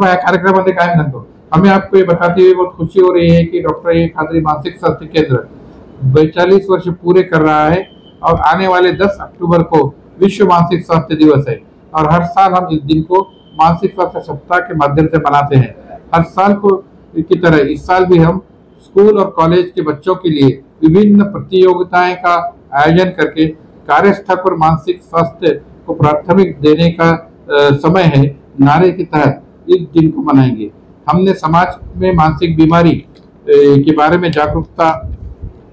या कार्यक्रमामध्ये काय म्हणतो, हमें आपको ये बताते हुए बहुत खुशी हो रही है कि डॉक्टर ए खादरी मानसिक स्वास्थ्य केंद्र 42 वर्ष पूरे कर रहा है और आने वाले 10 अक्टूबर को विश्व मानसिक स्वास्थ्य दिवस है और हर साल हम इस दिन को मानसिक स्वास्थ्य सप्ताह के माध्यम से मनाते हैं। हर साल को की तरह इस साल भी हम स्कूल और कॉलेज के बच्चों के लिए विभिन्न प्रतियोगिताएं का आयोजन करके कार्यस्थल पर मानसिक स्वास्थ्य को प्राथमिक देने का समय है नारे के तहत इस दिन को मनाएंगे। हमने समाज में मानसिक बीमारी के बारे में जागरूकता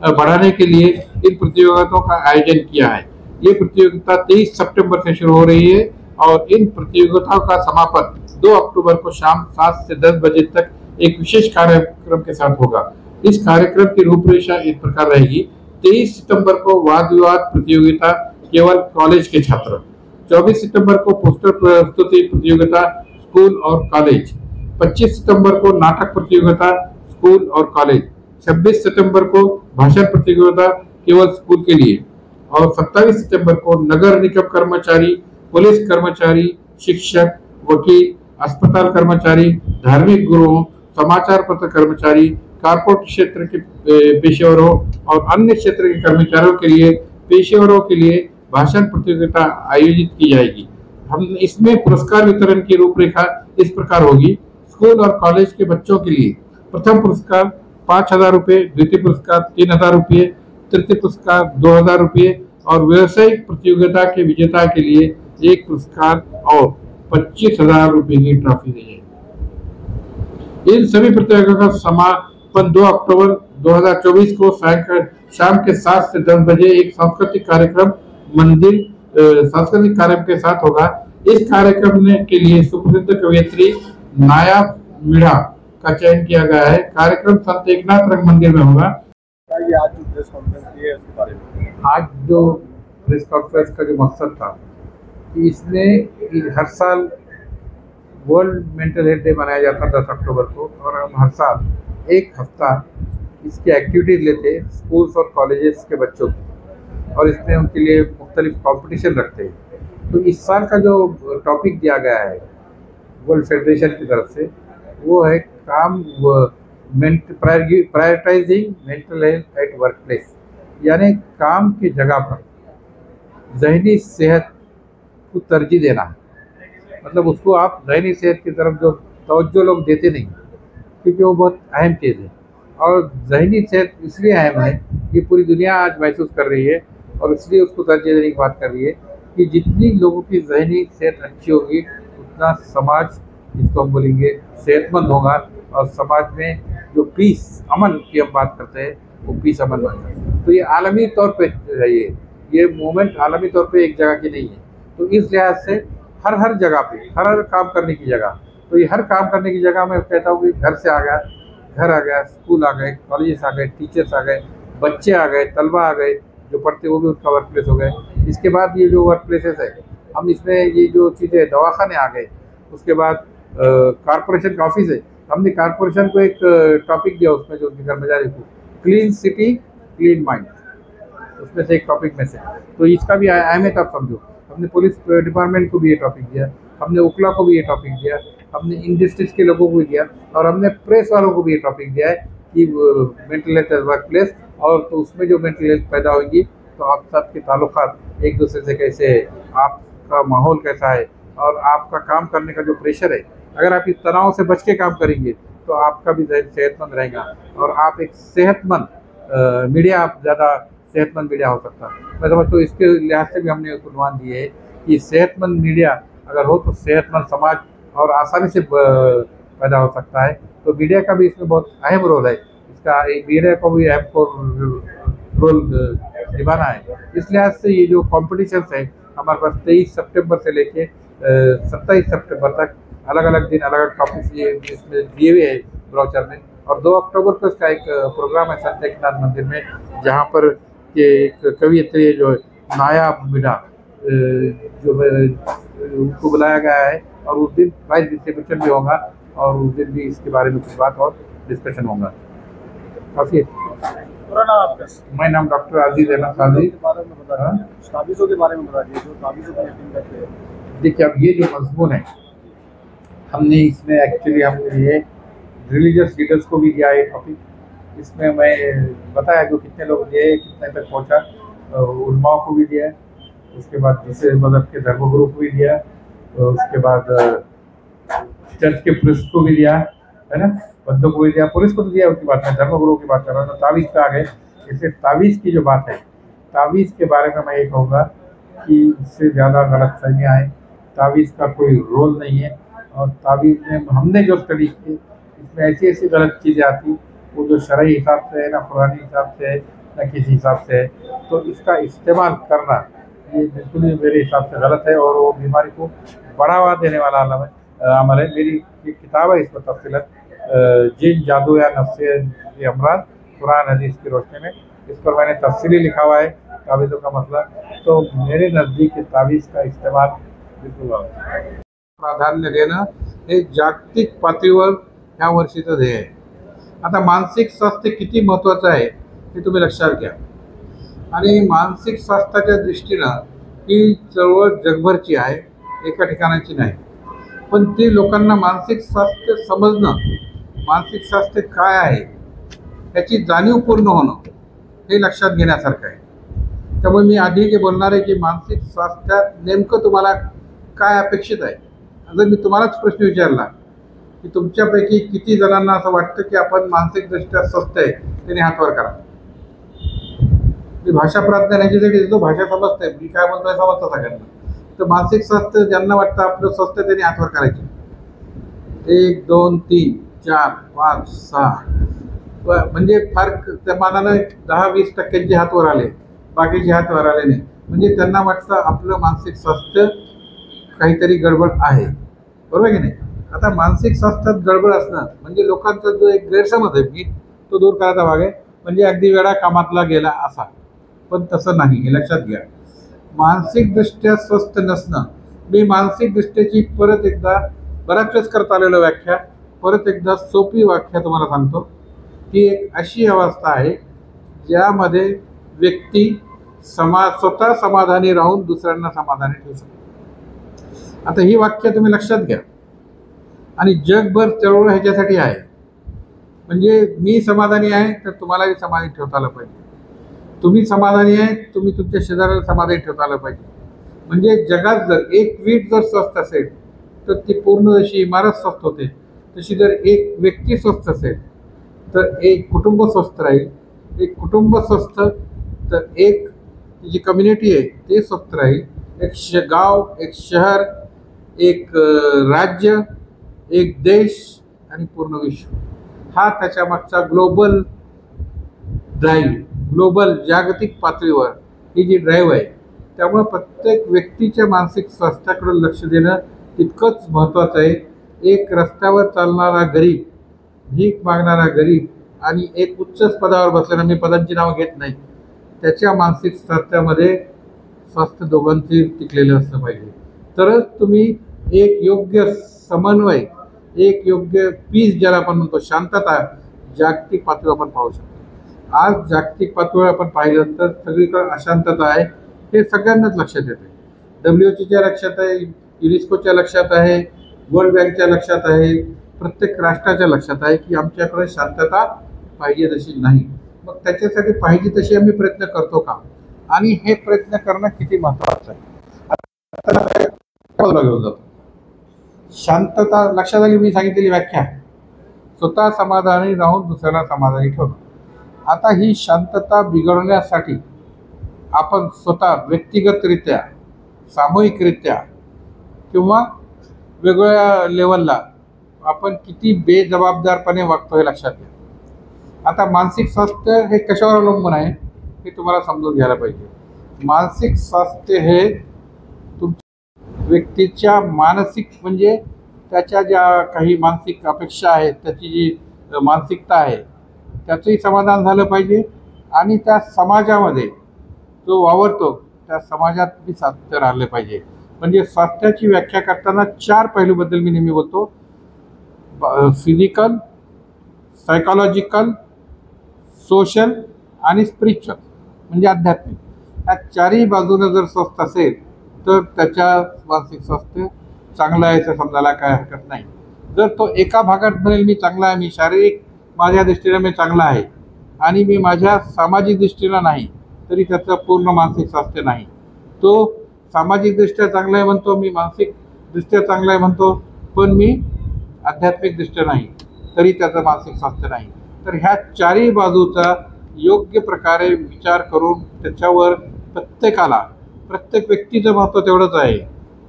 बढ़ाने के लिए इन प्रतियोगिताओं का आयोजन किया है। ये प्रतियोगिता 23 सितंबर से शुरू हो रही है और इन प्रतियोगिताओं का समापन 2 अक्टूबर को शाम 7 से 10 बजे तक एक विशेष कार्यक्रम के साथ होगा। इस कार्यक्रम की रूपरेखा इस प्रकार रहेगी। 23 सितंबर को वाद विवाद प्रतियोगिता केवल कॉलेज के छात्र, 24 सितंबर को पोस्टर प्रस्तुति प्रतियोगिता स्कूल और कॉलेज, 25 सितंबर को नाटक प्रतियोगिता स्कूल और कॉलेज, 26 सितंबर को भाषण प्रतियोगिता केवल स्कूल के लिए और 27 सितंबर को नगर निगम कर्मचारी, पुलिस कर्मचारी, शिक्षक, वकील, अस्पताल कर्मचारी, धार्मिक गुरुओं, समाचार पत्र कर्मचारी, कारपोरेट क्षेत्र के पेशेवरों और अन्य क्षेत्र के कर्मचारियों के लिए पेशेवरों के लिए भाषण प्रतियोगिता आयोजित की जाएगी। हम इसमें पुरस्कार वितरण की रूपरेखा इस प्रकार होगी। स्कूल और कॉलेज के बच्चों के लिए प्रथम पुरस्कार 5,000 रुपये, द्वितीय पुरस्कार 3,000 रुपये, तृतीय पुरस्कार 2,000 रुपये और व्यावसायिक प्रतियोगिता के विजेता के लिए 1 पुरस्कार और 25,000 रुपये की ट्रॉफी दी जाएगी। इन सभी प्रतियोगिताओं का समापन 2 अक्टूबर 2024 को शाम के 7 से 10 बजे एक सांस्कृतिक कार्यक्रम सांस्कृतिक कार्यक्रम के साथ होगा। इस कार्यक्रम के लिए सुप्रसिद्ध कवयित्री नाया मीणा का चयन किया गया है। कार्यक्रम संत एकनाथ रंग मंदिर में होगा। आज जो प्रेस कॉन्फ्रेंस की है उसके बारे में, आज जो प्रेस कॉन्फ्रेंस का जो मकसद था कि इसमें हर साल वर्ल्ड मेंटल हेल्थ डे मनाया जाता है 10 अक्टूबर को और हम हर साल एक हफ्ता इसकी एक्टिविटीज लेते हैं स्कूल्स और कॉलेजेस के बच्चों की और इसमें उनके लिए मुख्तलिफ कंपटीशन रखते हैं। तो इस साल का जो टॉपिक दिया गया है वर्ल्ड फेडरेशन की तरफ से वो है काम prioritising mental health at work place, यानी काम की जगह पर जहनी सेहत को तरजीह देना है। मतलब उसको आप जहनी सेहत की तरफ जो तवज्जो लोग देते नहीं क्योंकि वो बहुत अहम चीज़ है और जहनी सेहत इसलिए अहम है कि पूरी दुनिया आज महसूस कर रही है और इसलिए उसको तरजीह देने की बात कर रही है कि जितनी लोगों की जहनी सेहत अच्छी होगी उतना समाज, जिसको हम बोलेंगे सेहतमंद होगा और समाज में जो पीस अमन की हम बात करते हैं वो पीस अमन होगा। तो ये आलमी तौर पे है, ये मूवमेंट आलमी तौर पे एक जगह की नहीं है। तो इस लिहाज से हर जगह पे हर काम करने की जगह, तो ये हर काम करने की जगह मैं कहता हूँ कि घर से आ गया, स्कूल आ गए, कॉलेजेस आ गए, टीचर्स आ गए, बच्चे आ गए, तलबा आ गए जो पढ़ते वो भी उसका वर्क प्लेस हो गए। इसके बाद ये जो वर्क प्लेसेस है हम इसमें ये जो चीज़ें दवाखाने आ गए, उसके बाद कारपोरेशन का ऑफिस है, हमने कारपोरेशन को एक टॉपिक दिया उसमें जो उनके कर्मचारी को क्लीन सिटी क्लीन माइंड, उसमें से एक टॉपिक में से, तो इसका भी अहमियत आप समझो। हमने पुलिस डिपार्टमेंट को भी ये टॉपिक दिया, हमने उकला को भी ये टॉपिक दिया, हमने इंडस्ट्रीज के लोगों को भी दिया और हमने प्रेस वालों को भी ये टॉपिक दिया है कि मेंटल हेल्थ वर्क प्लेस, और तो उसमें जो मेंटल हेल्थ पैदा होगी तो आप सबके ताल्लुकात एक दूसरे से कैसे है, आपका माहौल कैसा है और आपका काम करने का जो प्रेशर है, अगर आप इस तनाव से बच के काम करेंगे तो आपका भी सेहतमंद रहेगा और आप एक सेहतमंद मीडिया, आप ज़्यादा सेहतमंद मीडिया हो सकता है। मैं समझता हूँ इसके लिहाज से भी हमने कुर्बान दिए है कि सेहतमंद मीडिया अगर हो तो सेहतमंद समाज और आसानी से पैदा हो सकता है। तो मीडिया का भी इसमें बहुत अहम रोल है, इसका मीडिया को भी अहम रोल निभाना है। इस लिहाज से ये जो कॉम्पिटिशन है हमारे पास 23 सितंबर से लेके 27 सितंबर तक अलग अलग दिन अलग अलग टॉपिक्स इसमें दिए हुए हैं ब्राउचर में, और 2 अक्टूबर को इसका एक प्रोग्राम है संत एकनाथ मंदिर में जहाँ पर ये एक कवयित्री जो नाया मीणा जो उनको बुलाया गया है और उस दिन प्राइज डिस्ट्रीब्यूशन भी होगा और उस दिन भी इसके बारे में कुछ बात और डिस्कशन होगा। काफ़ी मैं नाम डॉक्टर अजीज अहमद काजी। ताबीज़ों के बारे में बता दीजिए, जो ताबीज़ों की यकीन करते हैं। देखिए अब ये जो मजमून है हमने इसमें एक्चुअली हमने ये रिलीजियस लीडर्स को भी दिया ये टॉपिक। इसमें मैं बताया जो कितने लोग दिए, कितने तक पहुंचा, उलमाओं को भी दिया, उसके बाद दूसरे मदद के धर्मगुरु को भी दिया, उसके बाद चर्च के पुलिस को भी दिया, है ना, बंदों को भी दिया, पुलिस को तो दिया, उसकी बात है, धर्मगुरु की बात कर रहा हूँ। तो तावीज़ पे आ गए। इसलिए तावीज़ की जो बात है, तावीज़ के बारे में मैं ये कहूँगा कि इससे ज़्यादा गलत फहमी आए। तावीज़ का कोई रोल नहीं है, और तावीज़ में हमने जो स्टडी की इसमें ऐसी ऐसी गलत चीज़ें आती, वो जो शरई हिसाब से है, ना पुरानी हिसाब से है, ना किसी हिसाब से है। तो इसका इस्तेमाल करना ये बिल्कुल ही मेरे हिसाब से गलत है, और वो बीमारी को बढ़ावा देने वाला अमल है। मेरी एक किताब है इसमें तफसीलन, जिन, जादू या नफ्से अमराज कुरान हदीस की रोशनी में, इस पर मैंने तफसीली लिखा हुआ है तावीज़ों का मसला। तो मेरे नज़दीक तावीज़ का इस्तेमाल बिल्कुल गलत है। प्राधान्य देणं हे जागतिक पातळीवर ह्या वर्षीचं ध्येय आहे। आता मानसिक स्वास्थ्य किती महत्त्वाचं आहे हे तुम्ही लक्षात घ्या, आणि मानसिक स्वास्थ्याच्या दृष्टीनं ही चळवळ जगभरची आहे, एका ठिकाणाची नाही। पण ती लोकांना मानसिक स्वास्थ्य समजणं, मानसिक स्वास्थ्य काय आहे याची जाणीव पूर्ण होणं हे लक्षात घेण्यासारखं आहे। त्यामुळे मी आधी जे बोलणार आहे की मानसिक स्वास्थ्यात नेमकं तुम्हाला काय अपेक्षित आहे। जर मी तुम्हालाच प्रश्न विचारला की तुमच्यापैकी किती जणांना असं वाटतं की आपण मानसिकदृष्ट्या स्वस्थ आहे, त्याने हात वर करा। मी भाषा प्राज्ञान ह्याच्यासाठी जो भाषा समजते, मी काय बोलतोय समजतं सगळ्यांना। तर मानसिक स्वास्थ्य ज्यांना वाटतं आपलं स्वस्थ आहे त्यांनी हात वर करायचे। 1 2 3 4 5 6 म्हणजे फार त्या मानानं 10-20% हात वर आले, बाकीचे हात वर आले नाही। म्हणजे त्यांना वाटतं आपलं मानसिक स्वास्थ्य काहीतरी गडबड आहे, बरोबर की नाही। आता मानसिक स्वास्थ्यात गडबड असणं म्हणजे लोकांचा जो एक गैरसमज आहे, मी तो दूर करायचा भाग आहे। म्हणजे अगदी वेळा कामातला गेला असा, पण तसं नाही, हे लक्षात घ्या। मानसिकदृष्ट्या स्वस्थ नसणं, मी मानसिकदृष्ट्याची परत एकदा बऱ्याच वेळेस करत आलेलं व्याख्या, परत एकदा सोपी व्याख्या तुम्हाला सांगतो की एक अशी अवस्था आहे ज्यामध्ये व्यक्ती स्वतः समाधानी राहून दुसऱ्यांना समाधानी ठेवू शकतो। आता ही वाक्य तुम्ही लक्षात घ्या, आणि जगभर चळवळ ह्याच्यासाठी आहे। म्हणजे मी समाधानी आहे तर तुम्हालाही समाधानी ठेवता आलं पाहिजे, तुम्ही समाधानी आहे तुम्ही तुमच्या शेजाऱ्याला समाधानी ठेवता आलं पाहिजे। म्हणजे जगात जर एक वीट जर स्वस्थ असेल तर ती पूर्ण जशी इमारत स्वस्थ होते, तशी जर एक व्यक्ती स्वस्थ असेल तर एक कुटुंब स्वस्थ राहील, एक कुटुंब स्वस्थ तर एक जी कम्युनिटी आहे ते स्वस्थ राहील, एक गाव, एक शहर, एक राज्य, एक देश आणि पूर्ण विश्व, हा त्याच्या मागचा ग्लोबल ड्राईव्ह, ग्लोबल जागतिक पातळीवर ही जी ड्राईव्ह आहे। त्यामुळे प्रत्येक व्यक्तीच्या मानसिक स्वास्थ्याकडे लक्ष देणं तितकंच महत्त्वाचं आहे। एक रस्त्यावर चालणारा गरीब, भीक मागणारा गरीब आणि एक उच्च पदावर बसलेला, मी पदांची नावं घेत नाही, त्याच्या मानसिक स्वास्थ्यामध्ये स्वास्थ्य दोघांचे टिकलेलं असलं पाहिजे, तरच तुम्ही एक योग्य समन्वय, एक योग्य पीस ज्याला आपण म्हणतो, शांतता जागतिक पातळीवर आपण पाहू शकतो। आज जागतिक पातळीवर आपण पाहिलं तर सगळीकडे अशांतता आहे, हे सगळ्यांनाच लक्षात येते। WHOच्या लक्षात आहे, युनेस्कोच्या लक्षात आहे, वर्ल्ड बँकच्या लक्षात आहे, प्रत्येक राष्ट्राच्या लक्षात आहे की आमच्याकडे शांतता पाहिजे तशी नाही। मग त्याच्यासाठी पाहिजे तशी आम्ही प्रयत्न करतो का, आणि हे प्रयत्न करणं किती महत्त्वाचं आहे। आता घेऊन जातो शांतता, लक्षात आली मी सांगितलेली व्याख्या, स्वतः समाधानी राहून दुसऱ्याला समाधानी ठेवणं। आता ही शांतता बिघडवण्यासाठी आपण स्वतः व्यक्तिगतरित्या, सामूहिकरित्या किंवा वेगवेगळ्या लेवलला आपण किती बेजबाबदारपणे वागतो हे लक्षात घ्या। आता मानसिक स्वास्थ्य हे कशावर अवलंबून आहे हे तुम्हाला समजून घ्यायला पाहिजे। मानसिक स्वास्थ्य हे तुमच्या व्यक्तीच्या मानसिक, म्हणजे त्याच्या ज्या काही मानसिक अपेक्षा आहेत, त्याची जी मानसिकता आहे त्याचंही समाधान झालं पाहिजे, आणि त्या समाजामध्ये जो वावरतो त्या समाजात बी स्वास्थ्य राहिलं पाहिजे। म्हणजे स्वास्थ्याची व्याख्या करताना 4 पैलूबद्दल मी नेहमी बोलतो, फिजिकल, सायकोलॉजिकल, सोशल आणि स्पिरिच्युअल, म्हणजे आध्यात्मिक। या 4ही बाजूने जर स्वस्थ असेल तर त्याच्या मानसिक स्वास्थ्य चांगलं आहे असं समजायला काय हरकत नाही। जर तो एका भागात म्हणेल मी चांगला आहे, मी शारीरिक माझ्या दृष्टीने मी चांगला आहे आणि मी माझ्या सामाजिक दृष्टीनं नाही, तरी त्याचं पूर्ण मानसिक स्वास्थ्य नाही. तो सामाजिकदृष्ट्या चांगला आहे म्हणतो, मी मानसिकदृष्ट्या चांगला आहे म्हणतो, पण मी आध्यात्मिकदृष्ट्या नाही, तरी त्याचं मानसिक स्वास्थ्य नाही. तर ह्या चारही बाजूचा योग्य प्रकारे विचार करून त्याच्यावर प्रत्येक व्यक्तीचं महत्त्व तेवढंच आहे.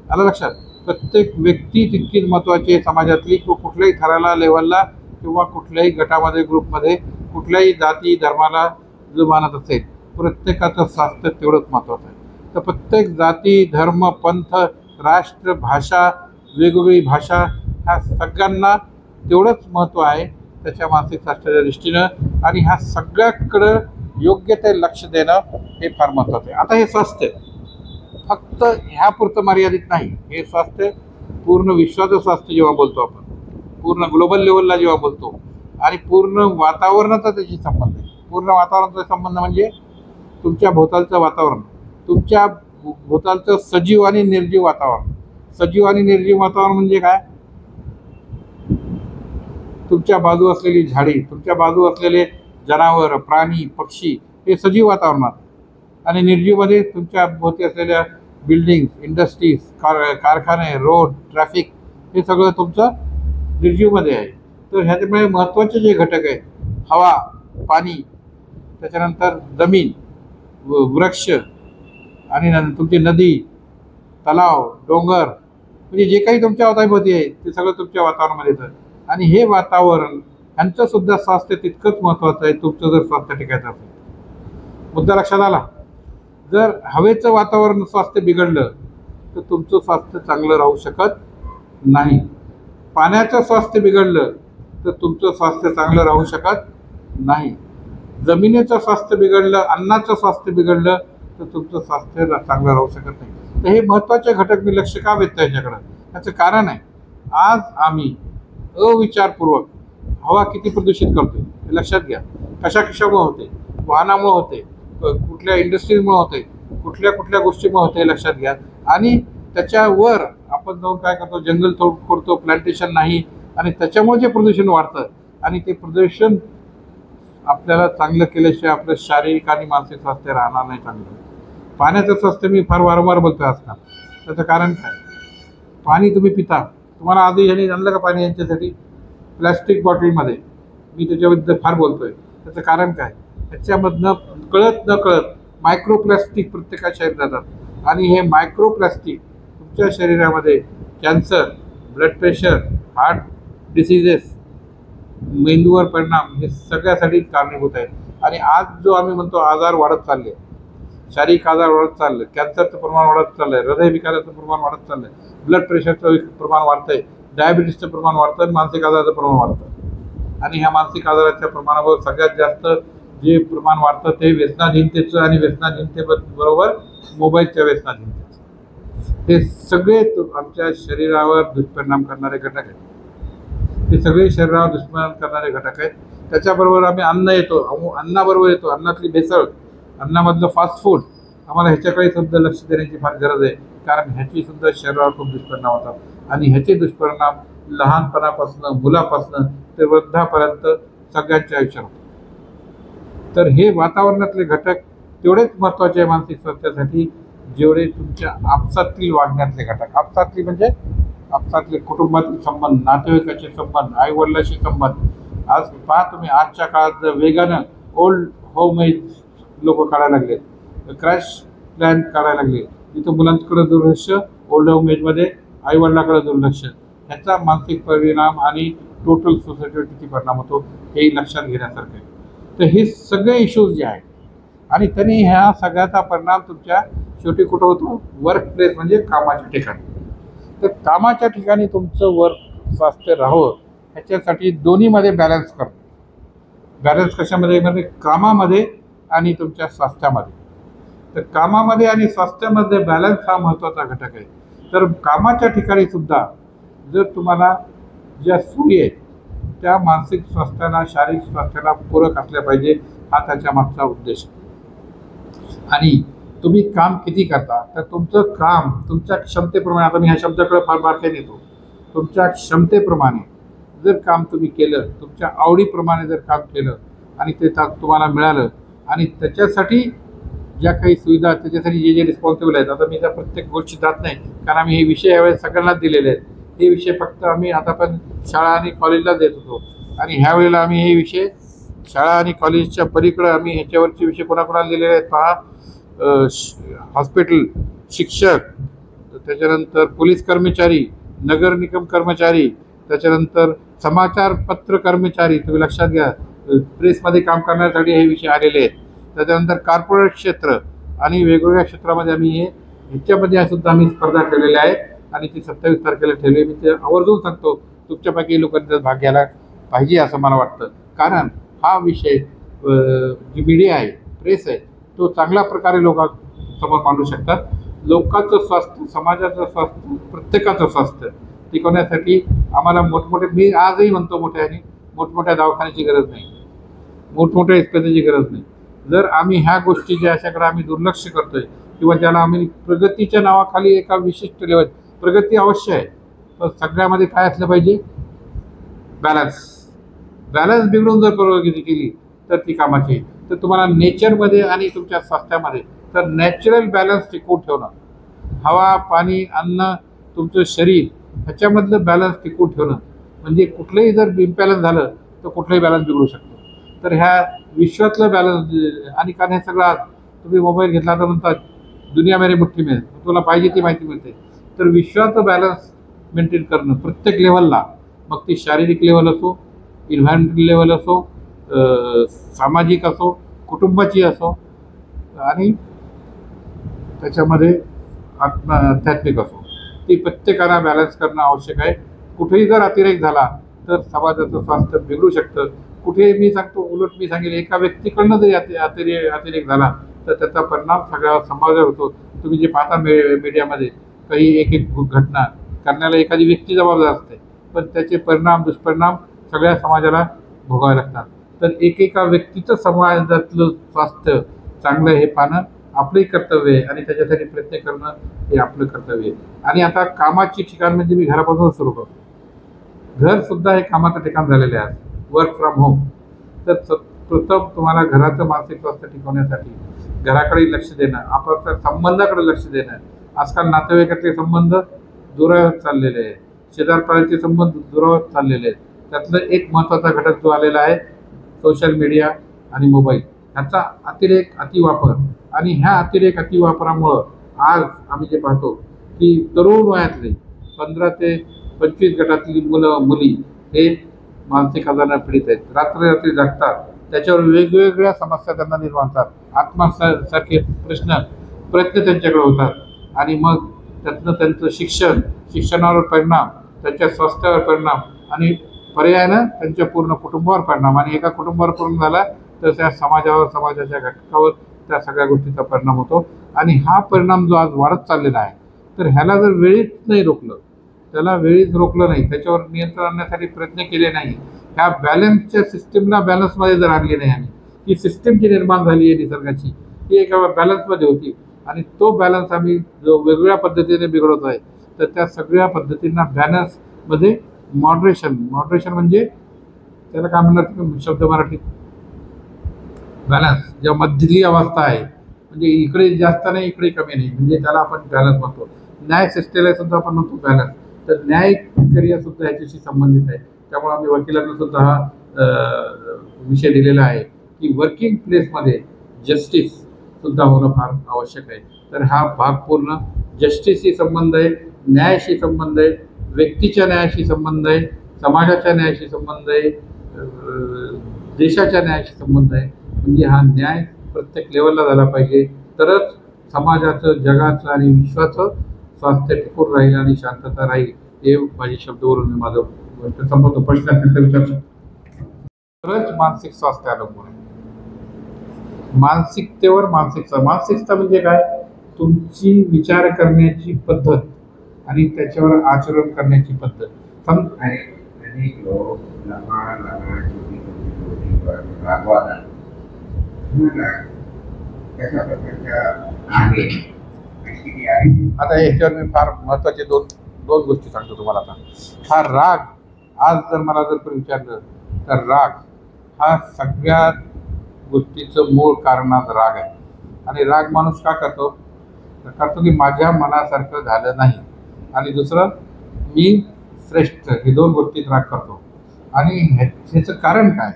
आलं लक्षात? प्रत्येक व्यक्ती तितकीच महत्त्वाची आहे समाजातली. कुठल्याही थराला, लेवलला किंवा कुठल्याही गटामध्ये, ग्रुपमध्ये, कुठल्याही जाती धर्माला जो मानत असेल, प्रत्येकाचं स्वास्थ्य तेवढंच महत्त्वाचं आहे. तर प्रत्येक जाती, धर्म, पंथ, राष्ट्र, भाषा, वेगवेगळी भाषा, ह्या सगळ्यांना तेवढंच महत्त्व आहे त्याच्या मानसिक स्वास्थ्याच्या दृष्टीनं. आणि ह्या सगळ्याकडं योग्य ते लक्ष देणं हे फार महत्त्वाचं आहे. आता हे स्वास्थ्य फक्त ह्यापुरतं मर्यादित नाही. हे स्वास्थ्य पूर्ण विश्वाचं स्वास्थ्य जेव्हा बोलतो आपण, पूर्ण ग्लोबल लेवलला जेव्हा बोलतो, आणि पूर्ण वातावरणाचा त्याची संबंध आहे. पूर्ण वातावरणाचा संबंध म्हणजे तुमच्या भोवतालचं वातावरण, तुमच्या भोवतालचं सजीव आणि निर्जीव वातावरण. सजीव आणि निर्जीव वातावरण म्हणजे काय? तुमच्या बाजू असलेली झाडी, तुमच्या बाजू असलेले जनावर, प्राणी, पक्षी, हे सजीव वातावरणात. आणि निर्जीवमध्ये तुमच्या भोवती असलेल्या बिल्डिंग, इंडस्ट्रीज, कारखाने, रोड, ट्रॅफिक, हे सगळं तुमचं निर्जीवमध्ये आहे. तर ह्याच्यामुळे महत्त्वाचे जे घटक आहेत, हवा, पाणी, त्याच्यानंतर जमीन, वृक्ष, आणि तुमची नदी, तलाव, डोंगर, म्हणजे जे काही तुमच्या अवताभोवती आहे ते सगळं तुमच्या वातावरणामध्ये येतं. आणि हे वातावरण ह्यांचं सुद्धा स्वास्थ्य तितकंच महत्त्वाचं आहे तुमचं जर स्वास्थ्य टिकायचं असेल. मुद्दा लक्षात आला? जर हवेचं वातावरण स्वास्थ्य बिघडलं तर तुमचं स्वास्थ्य चांगलं राहू शकत नाही. पाण्याचं स्वास्थ्य बिघडलं तर तुमचं स्वास्थ्य चांगलं राहू शकत नाही. जमिनीचं स्वास्थ्य बिघडलं, अन्नाचं स्वास्थ्य बिघडलं तर तुमचं स्वास्थ्य चांगलं राहू शकत नाही. तर हे महत्त्वाचे घटक मी लक्ष का देतो याच्याकडं? त्याचं कारण आहे, आज आम्ही अविचारपूर्वक हवा किती प्रदूषित करतो हे लक्षात घ्या. कशामुळे होते? वाहनामुळे होते, कुठल्या इंडस्ट्रीजमुळे होते, कुठल्या गोष्टीमुळे होते हे लक्षात घ्या. आणि त्याच्यावर आपण जाऊन काय करतो? जंगल तोडतो, प्लांटेशन नाही, आणि त्याच्यामुळे जे प्रदूषण वाढतं, आणि ते प्रदूषण आपल्याला चांगलं केल्याशिवाय आपलं शारीरिक आणि मानसिक स्वास्थ्य राहणार नाही चांगलं. पाण्याचं स्वास्थ्य मी फार वारंवार बोलतो आजकाल. त्याचं कारण काय? पाणी तुम्ही पिता, तुम्हाला आधी ह्यांनी आणलं का पाणी यांच्यासाठी प्लॅस्टिक बॉटलमध्ये? मी त्याच्याबद्दल फार बोलतोय. त्याचं कारण काय? त्याच्यामधनं कळत न कळत मायक्रोप्लास्टिक प्रत्येकाच्या शरीरात जातात, आणि हे मायक्रोप्लास्टिक तुमच्या शरीरामध्ये cancer, blood pressure, heart diseases, मेंदूवर परिणाम, हे सगळ्यासाठी कारणीभूत आहेत. आणि आज जो आम्ही म्हणतो आजार वाढत चालले, शारीरिक आजार वाढत चाललं, कॅन्सरचं प्रमाण वाढत चाललं आहे, हृदयविकाराचं प्रमाण वाढत चाललं आहे, ब्लड प्रेशरचं प्रमाण वाढतं आहे, डायबिटीसचं प्रमाण वाढतं, आणि मानसिक आजाराचं प्रमाण वाढतं. आणि ह्या मानसिक आजाराच्या प्रमाणावर सगळ्यात जास्त जे प्रमाण वाढतं ते व्यसनाधीनतेचं, आणि व्यसनाधीनतेबरोबर मोबाईलच्या व्यसनाधीनतेचं. हे सगळे आमच्या शरीरावर दुष्परिणाम करणारे घटक आहेत. हे सगळे शरीरावर दुष्परिणाम करणारे घटक आहेत. त्याच्याबरोबर आम्ही अन्नाबरोबर येतो, अन्नातली भेसळ, अन्नामधलं फास्ट फूड. आम्हाला ह्याच्याकडे सुद्धा लक्ष देण्याची फार गरज आहे, कारण ह्याची सुद्धा शरीरावर खूप दुष्परिणाम होतात. आणि ह्याचे दुष्परिणाम लहानपणापासून, मुलापासून ते वृद्धापर्यंत सगळ्यांच्या आयुष्यात होतात. तर हे वातावरणातले घटक तेवढेच महत्त्वाचे आहे मानसिक स्वास्थ्यासाठी, जेवढे तुमच्या आपसातील वागण्यातले घटक. आपसातली म्हणजे आपसातले कुटुंबातील संबंध, नातेवाईकाचे संबंध, आईवडिलाशी संबंध. आज पहा तुम्ही, आजच्या काळात वेगानं ओल्ड होम एज लोक काढायला लागले, क्रॅश प्लॅन काढायला लागले, जिथं मुलांकडे दुर्लक्ष, ओल्ड होम एजमध्ये आईवडिलाकडे दुर्लक्ष. ह्याचा मानसिक परिणाम आणि टोटल सोसायटीवर किती परिणाम होतो हे लक्षात घेण्यासारखं आहे. तर हे सगळे इश्यूज जे आहेत, आणि त्यांनी ह्या सगळ्याचा परिणाम तुमच्या शेवटी कुठं होतो? वर्क प्लेस म्हणजे कामाच्या ठिकाणी. तर कामाच्या ठिकाणी तुमचं वर्क स्वास्थ्य राहावं ह्याच्यासाठी दोन्हीमध्ये बॅलन्स करतो. बॅलन्स कशामध्ये? म्हणजे कामामध्ये आणि तुमच्या स्वास्थ्यामध्ये. तर कामामध्ये आणि स्वास्थ्यामध्ये बॅलन्स हा महत्त्वाचा घटक आहे. तर कामाच्या ठिकाणी सुद्धा जर तुम्हाला ज्या सोयी आहेत त्या मानसिक स्वास्थ्याला, शारीरिक स्वास्थ्याला पूरक असल्या पाहिजे, हा त्याच्या मागचा उद्देश. आणि तुम्ही काम किती करता, तर तुमचं काम तुमच्या क्षमतेप्रमाणे, आता मी ह्या शब्दाकडे फार बारकाईने येतो, तुमच्या क्षमतेप्रमाणे जर काम तुम्ही केलं, तुमच्या आवडीप्रमाणे जर काम केलं आणि ते तुम्हाला मिळालं आणि त्याच्यासाठी ज्या काही सुविधा, त्याच्यासाठी जे जे रिस्पॉन्सिबल आहेत, आता मी त्या प्रत्येक गोष्टी जात नाही कारण आम्ही हे विषय यावेळेस सगळ्यांनाच दिलेले आहेत. हे विषय फक्त आम्ही आता पण शाळा आणि कॉलेजला देत होतो आणि ह्या वेळेला आम्ही हे विषय शाळा आणि कॉलेजच्या पलीकडे आम्ही ह्याच्यावरचे विषय कोणाकोणाला दिलेले आहेत पहा. हॉस्पिटल, शिक्षक, त्याच्यानंतर पोलीस कर्मचारी, नगर निगम कर्मचारी, त्याच्यानंतर समाचार पत्र कर्मचारी, तुम्ही लक्षात घ्या प्रेसमध्ये काम करण्यासाठी हे विषय आलेले आहेत. त्याच्यानंतर कॉर्पोरेट क्षेत्र आणि वेगवेगळ्या क्षेत्रामध्ये आम्ही ह्याच्यामध्ये सुद्धा आम्ही स्पर्धा ठेवलेल्या आहेत आणि ती 27 तारखेला ठेवली. मी ते आवर्जून सांगतो तुमच्यापैकी लोकांनी त्यात भाग घ्यायला पाहिजे असं मला वाटतं. कारण हा विषय जी मीडिया आहे, प्रेस आहे, तो चांगल्या प्रकारे लोकांसमोर मांडू शकतात. लोकांचं स्वास्थ्य, समाजाचं स्वास्थ्य, प्रत्येकाचं स्वास्थ्य टिकवण्यासाठी आम्हाला मोठमोठे, मी आजही म्हणतो मोठमोठ्या दवाखान्याची गरज नाही, मोठमोठ्या इस्पितळाची गरज नाही. जर आम्ही ह्या गोष्टी ज्या अशाकडे आम्ही दुर्लक्ष करतोय किंवा ज्याला आम्ही प्रगतीच्या नावाखाली एका विशिष्ट लेवल, प्रगती अवश्य आहे पण सगळ्यामध्ये काय असलं पाहिजे, बॅलन्स बिघडून जर प्रगती केली तर ती कामाची. तर तुम्हाला नेचरमध्ये आणि तुमच्या स्वास्थ्यामध्ये तर नॅचरल बॅलन्स टिकवून ठेवणं, हवा, पाणी, अन्न, तुमचं शरीर ह्याच्यामधलं बॅलन्स टिकवून ठेवणं म्हणजे कुठलंही जर इम्बॅलन्स झालं तर कुठलंही बॅलन्स बिघडू शकतो. तर ह्या विश्वातलं बॅलन्स आणि कारण हे सगळं तुम्ही मोबाईल घेतला तर म्हणतात दुनिया मेरे मुठ्ठी में, तुला पाहिजे ती माहिती मिळते. तर विश्वाचं बॅलन्स मेंटेन करणं प्रत्येक लेवलला, मग ती शारीरिक लेवल असो, इन्व्हायरमेंटल लेवल असो, सामाजिक असो, कुटुंबाची असो आणि त्याच्यामध्ये आध्यात्मिक असो, ती प्रत्येकाला बॅलन्स करणं आवश्यक आहे. कुठेही जर अतिरेक झाला तर समाजाचं स्वास्थ्य बिघडू शकतं. कुठेही मी सांगतो, उलट मी सांगेल एका व्यक्तीकडनं जरी अतिरेक झाला तर त्याचा परिणाम सगळ्या समाजावर होतो. तुम्ही जे पाहता मीडियामध्ये काही एक घटना करण्याला एखादी व्यक्ती जबाबदार असते पण त्याचे परिणाम, दुष्परिणाम सगळ्या समाजाला भोगावे लागतात. तर एकेका व्यक्तीचं समाजातलं स्वास्थ्य चांगलं हे पाहणं आपलंही कर्तव्य आहे आणि त्याच्यासाठी प्रयत्न करणं हे आपलं कर्तव्य आहे. आणि आता कामाची ठिकाण म्हणजे मी घरापासून सुरू करतो. घरसुद्धा हे कामाचं ठिकाण झालेलं आहे, वर्क फ्रॉम होम. तर प्रथम तुम्हाला घराचं मानसिक स्वास्थ्य टिकवण्यासाठी घराकडे लक्ष देणं, आपल्या संबंधाकडे लक्ष देणं. आजकाल नातेवाईकातले संबंध दुरावत चाललेले आहेत, शेजारपाजारचे संबंध दुरावत चाललेले आहेत. त्यातलं एक महत्त्वाचा घटक जो आलेला आहे सोशल मीडिया आणि मोबाईल, ह्याचा अतिवापर. आणि ह्या अतिवापरामुळं आज आम्ही जे पाहतो की तरुण वयातले 15 ते 25 गटातली मुलं मुली हे मानसिक आजाराने पीडित आहेत, रात्री जागतात, त्याच्यावर वेगवेगळ्या समस्या त्यांना निर्माण होतात, आत्महत्यासारखे प्रयत्न त्यांच्याकडे होतात आणि मग त्यातनं त्यांचं शिक्षणावर परिणाम, त्यांच्या स्वास्थ्यावर परिणाम आणि पर्यायानं त्यांच्या पूर्ण कुटुंबावर परिणाम. आणि एका कुटुंबावर परिणाम झाला तर त्या समाजावर, समाजाच्या घटकावर त्या सगळ्या गोष्टीचा परिणाम होतो. आणि हा परिणाम जो आज वाढत चाललेला आहे तर ह्याला जर वेळीच नाही रोखलं, त्याला वेळीच रोखलं नाही, त्याच्यावर नियंत्रण आणण्यासाठी प्रयत्न केले नाही, ह्या बॅलन्सच्या सिस्टीमला बॅलन्समध्ये जर आणली नाही आम्ही, ही सिस्टीम जी निर्माण झाली आहे निसर्गाची ती एका बॅलन्समध्ये होती आणि तो बॅलन्स आम्ही जो वेगवेगळ्या पद्धतीने बिघडवतो आहे तर त्या सगळ्या पद्धतींना बॅलन्समध्ये मॉडरेशन म्हणजे त्याला काय म्हणतात शब्द मराठीत, बॅलन्स, ज्या मधली अवस्था आहे म्हणजे इकडे जास्त नाही इकडे कमी नाही, म्हणजे त्याला आपण बॅलन्स म्हणतो. न्याय सिस्टेमला सुद्धा आपण म्हणतो बॅलन्स. तर न्याय प्रक्रिया सुद्धा याच्याशी संबंधित आहे. त्यामुळे आम्ही वकिलांना सुद्धा हा विषय दिलेला आहे की वर्किंग प्लेसमध्ये जस्टिस सुद्धा होणं फार आवश्यक आहे. तर हा भाग पूर्ण जस्टिसशी संबंध आहे, न्यायाशी संबंध आहे, व्यक्तीच्या न्यायाशी संबंध आहे, समाजाच्या न्यायाशी संबंध आहे, देशाच्या न्यायाशी संबंध आहे. म्हणजे हा न्याय प्रत्येक लेवलला झाला पाहिजे तरच समाजाचं, जगाचं आणि विश्वाचं स्वास्थ्य टिकून राहील आणि शांतता राहील. हे माझे शब्दवरून मी माझं गोष्ट संपवतो. प्रश्न असेल तर विचारतो. तरच मानसिक स्वास्थ्य अवलंबून आहे. मानसिकतेवर मानसिकता म्हणजे काय, तुमची विचार करण्याची पद्धत आणि त्याच्यावर आचरण करण्याची पद्धत. अनेक लोक आता याच्यावर मी फार महत्वाचे दोन गोष्टी सांगतो तुम्हाला. आता हा राग आज जर मला जर कोणी विचारलं तर राग हा सगळ्यात गोष्टीचं मूळ कारण आज राग आहे. आणि राग माणूस का करतो? करतो की माझ्या मनासारखं झालं नाही, आणि दुसरं मी श्रेष्ठ, हे दोन गोष्टीत राग करतो. आणि ह्याचं कारण काय?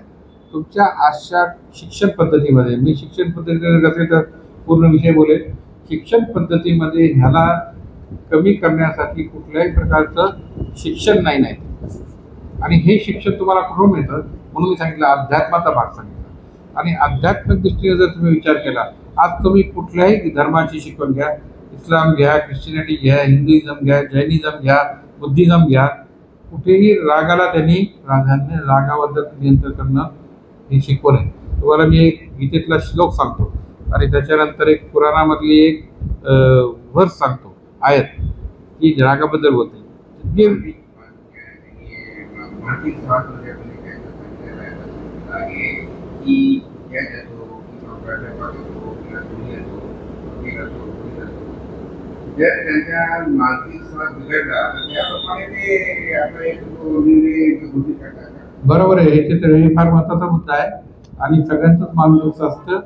तुमच्या अशा शिक्षण पद्धतीमध्ये, मी शिक्षण पद्धतीमध्ये असेल तर पूर्ण विषय बोलेल. शिक्षण पद्धतीमध्ये ह्याला कमी करण्यासाठी कुठल्याही प्रकारचं शिक्षण नाही. आणि हे शिक्षण तुम्हाला कुठून मिळतं? म्हणून मी सांगितलं अध्यात्माचा भाग सांगितला. आणि आध्यात्मिक दृष्टीने जर तुम्ही विचार केला, आज तुम्ही कुठल्याही धर्माची शिकवण घ्या, इस्लाम घ्या, ख्रिश्चनिटी घ्या, हिंदुइझम घ्या, जैनिझम घ्या, बुद्धिझम घ्या, कुठेही रागाला त्यांनी प्राधान्य, रागाबद्दल नियंत्रण करणं हे शिकवण आहे. तुम्हाला मी एक गीतेतला श्लोक सांगतो आणि त्याच्यानंतर एक पुराणामधली एक वर्स सांगतो, आयत, की रागाबद्दल बोलते. जे मानसिक स्वास्थ्य आहे की या जातो किंवा प्राध्यापक किंवा दुनिया जर त्यांच्या मानसिक स्वास्थ्य बिघडला तर त्याप्रमाणे ते आता एक निर्णय घोषित करतात. बरोबर आहे. हे फार महत्त्वाचा मुद्दा आहे. आणि सगळ्यांचंच मानसिक स्वास्थ्य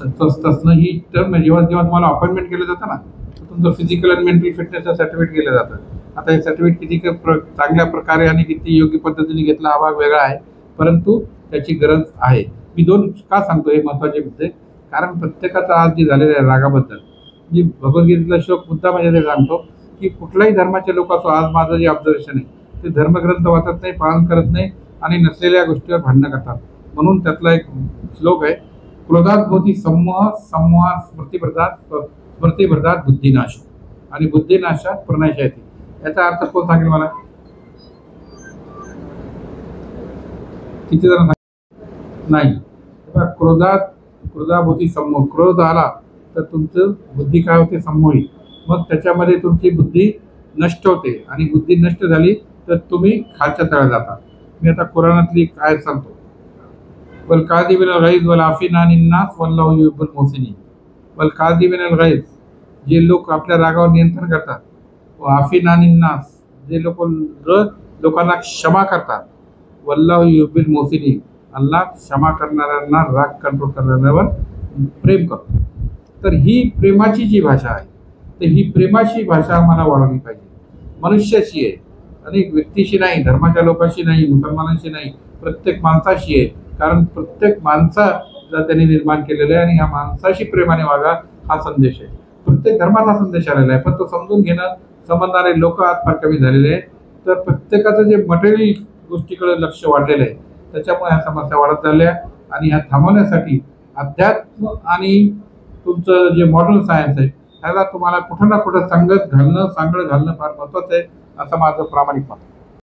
स्वस्थ असणं ही टर्म आहे. जेव्हा तुम्हाला अपॉइंटमेंट केलं जातं ना, तर तुमचं फिजिकल आणि मेंटल फिटनेसचं सर्टिफिकेट केलं जातं. आता हे सर्टिफिकेट किती चांगल्या प्रकारे आणि किती योग्य पद्धतीने घेतला हा भाग वेगळा आहे, परंतु त्याची गरज आहे. मी दोन का सांगतो हे महत्त्वाचे मुद्दे? कारण प्रत्येकाचा आज जे झालेलं आहे रागाबद्दल, जी भगवद्गीतेतला श्लोक मुद्दा म्हणजे ते सांगतो की कुठल्याही धर्माचे लोक असो, आज माझं जे ऑब्झर्वेशन आहे ते धर्मग्रंथ वाचत नाही, पालन करत नाही आणि नसलेल्या गोष्टीवर भांडणं करतात. म्हणून त्यातला एक श्लोक आहे, क्रोधात भवती सम्मोह, सम्मोहात स्मृतिभ्रदात बुद्धिनाश, आणि बुद्धिनाशात प्रणाश येते. याचा अर्थ कोण सांगेल मला? किती जण नाही? क्रोधाभोवती सम्मोह, क्रोध आला तर तुमचं बुद्धी काय होते? सम्मोही. मग त्याच्यामध्ये तुमची बुद्धी नष्ट होते, आणि बुद्धी नष्ट झाली तर तुम्ही खालच्या तळाला जाता. मी आता कुराणातली काय सांगतो, वल कादिबिन अल गैज वल आफिना अनिन नास वल्लाहु युहिब्बुल मुहसिनीन. वल कादिबिन अल गैज, जे लोक आपल्या रागावर नियंत्रण करतात, व आफिना अनिन नास, जे लोकांना क्षमा करतात, वल्लाहु युहिब्बुल मुहसिनीन, अल्लाह क्षमा करणाऱ्यांना, राग कंट्रोल करणाऱ्यांवर प्रेम करतो. तर ही प्रेमाची जी भाषा आहे, तर ही प्रेमाची भाषा आम्हाला वाढवली पाहिजे. मनुष्याशी आहे, अनेक व्यक्तीशी नाही, धर्माच्या लोकांशी नाही, मुसलमानांशी नाही, प्रत्येक माणसाशी आहे. कारण प्रत्येक माणसाला त्यांनी निर्माण केलेलं आहे, आणि ह्या माणसाशी प्रेमाने वागा हा संदेश आहे. प्रत्येक धर्माचा संदेश आलेला आहे, पण तो समजून घेणं समजणारे लोक आज फार कमी झालेले आहेत. तर प्रत्येकाचं जे मटेरियल गोष्टीकडे लक्ष वाढलेलं आहे, त्याच्यामुळे ह्या समस्या वाढत चालल्या. आणि ह्या थांबवण्यासाठी अध्यात्म आणि तुमचं जे मॉडर्न सायन्स आहे, ह्याला तुम्हाला कुठं ना कुठं सांगत घालणं फार महत्त्वाचं आहे, असं माझं प्रामाणिक मत.